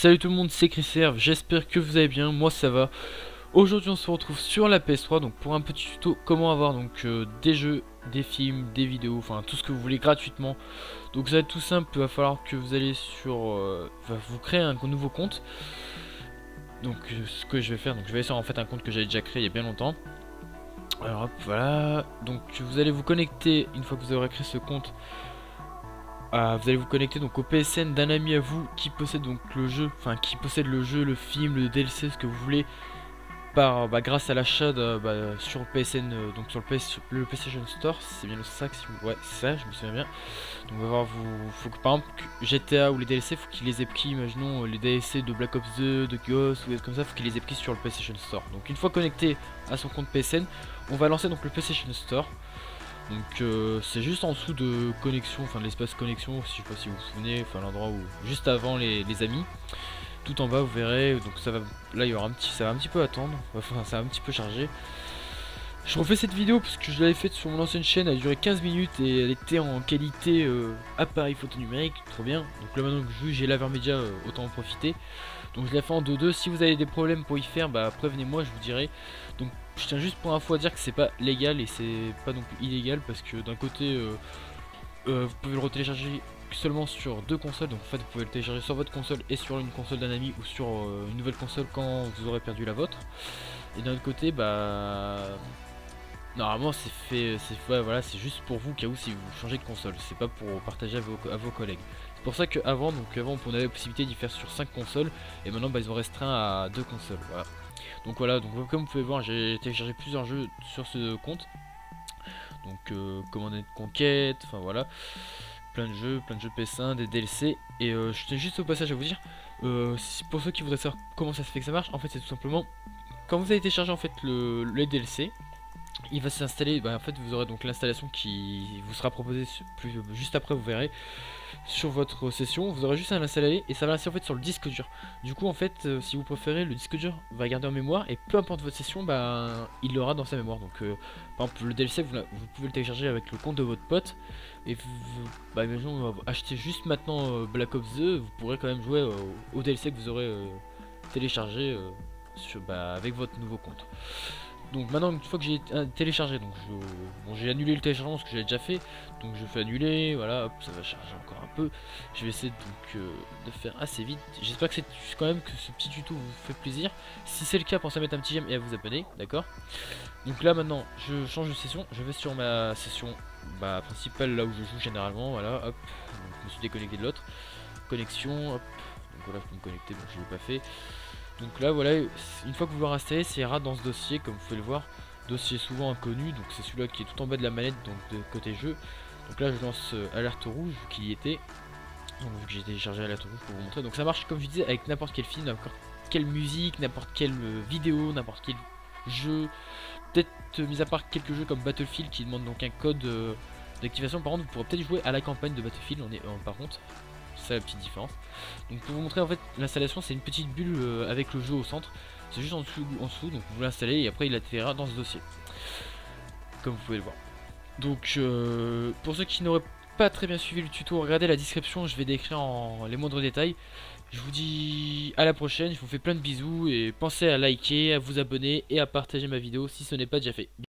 Salut tout le monde, c'est Chrisserve, j'espère que vous allez bien, moi ça va. Aujourd'hui on se retrouve sur la PS3 donc pour un petit tuto comment avoir donc des jeux, des films, des vidéos, enfin tout ce que vous voulez gratuitement. Donc ça va être tout simple, il va falloir que vous allez sur, vous créer un nouveau compte. Donc ce que je vais faire, donc je vais sur en fait un compte que j'avais déjà créé il y a bien longtemps. Alors hop, voilà, donc vous allez vous connecter une fois que vous aurez créé ce compte. Vous allez vous connecter donc au PSN d'un ami à vous qui possède donc le jeu, enfin qui possède le jeu, le film, le DLC, ce que vous voulez, par grâce à l'achat sur le PSN, donc sur le PlayStation Store, c'est bien ça que ouais c'est ça, je me souviens bien. Donc on va voir, faut que par exemple GTA ou les DLC, faut qu'il les ait pris, imaginons les DLC de Black Ops 2, de Ghost ou des trucs comme ça, faut qu'il les ait pris sur le PlayStation Store. Donc une fois connecté à son compte PSN, on va lancer donc le PlayStation Store. Donc c'est juste en dessous de connexion, enfin de l'espace connexion, je sais pas si vous vous souvenez, enfin l'endroit où juste avant les amis, tout en bas vous verrez, donc ça va, là il y aura ça va un petit peu attendre, enfin ça va un petit peu charger. Je refais cette vidéo parce que je l'avais faite sur mon ancienne chaîne, elle a duré 15 minutes et elle était en qualité appareil photo numérique, trop bien. Donc là maintenant que j'ai l'Avermedia, autant en profiter. Donc je l'ai fait en 2-2, si vous avez des problèmes pour y faire, prévenez-moi, je vous dirai. Donc je tiens juste pour info à dire que c'est pas légal et c'est pas non plus illégal parce que d'un côté vous pouvez le retélécharger seulement sur deux consoles, donc en fait vous pouvez le télécharger sur votre console et sur une console d'un ami ou sur une nouvelle console quand vous aurez perdu la vôtre. Et d'un autre côté normalement c'est fait, ouais, voilà, c'est juste pour vous, cas où si vous changez de console, c'est pas pour partager à vos collègues. C'est pour ça qu'avant, avant on avait la possibilité d'y faire sur 5 consoles, et maintenant ils ont restreint à 2 consoles, voilà. Donc voilà, donc comme vous pouvez voir, j'ai téléchargé plusieurs jeux sur ce compte. Donc Command & Conquête, enfin voilà, plein de jeux PS1, des DLC. Et je tenais juste au passage à vous dire, pour ceux qui voudraient savoir comment ça se fait que ça marche, en fait c'est tout simplement, quand vous avez téléchargé en fait les DLC, il va s'installer, en fait vous aurez donc l'installation qui vous sera proposée juste après, vous verrez sur votre session, vous aurez juste à l'installer et ça va l'installer en fait sur le disque dur. Du coup en fait si vous préférez, le disque dur va garder en mémoire et peu importe votre session, il l'aura dans sa mémoire. Donc par exemple le DLC vous pouvez le télécharger avec le compte de votre pote et imaginons acheter juste maintenant Black Ops 2, vous pourrez quand même jouer au DLC que vous aurez téléchargé avec votre nouveau compte. Donc maintenant une fois que j'ai téléchargé, donc j'ai annulé le téléchargement parce que j'avais déjà fait, donc je fais annuler, voilà, hop, ça va charger encore un peu. Je vais essayer donc de faire assez vite. J'espère que quand même que ce petit tuto vous fait plaisir. Si c'est le cas, pensez à mettre un petit j'aime et à vous abonner, d'accord. Donc là maintenant je change de session, je vais sur ma session principale, là où je joue généralement, voilà, hop, donc, je me suis déconnecté de l'autre. Connexion, hop, donc voilà, je peux me connecter, donc je l'ai pas fait. Donc là voilà, une fois que vous l'aurez installé, ça ira dans ce dossier, comme vous pouvez le voir, dossier souvent inconnu, donc c'est celui-là qui est tout en bas de la manette, donc de côté jeu. Donc là je lance alerte rouge qui y était, donc vu que j'ai téléchargé alerte rouge pour vous montrer. Donc ça marche comme je disais avec n'importe quel film, n'importe quelle musique, n'importe quelle vidéo, n'importe quel jeu. Peut-être mis à part quelques jeux comme Battlefield qui demandent donc un code d'activation. Par contre vous pourrez peut-être jouer à la campagne de Battlefield, par contre. C'est ça la petite différence. Donc pour vous montrer en fait l'installation, c'est une petite bulle avec le jeu au centre. C'est juste en dessous, donc vous l'installez et après il atterrira dans ce dossier. Comme vous pouvez le voir. Donc pour ceux qui n'auraient pas très bien suivi le tuto, regardez la description, je vais décrire en les moindres détails. Je vous dis à la prochaine, je vous fais plein de bisous et pensez à liker, à vous abonner et à partager ma vidéo si ce n'est pas déjà fait.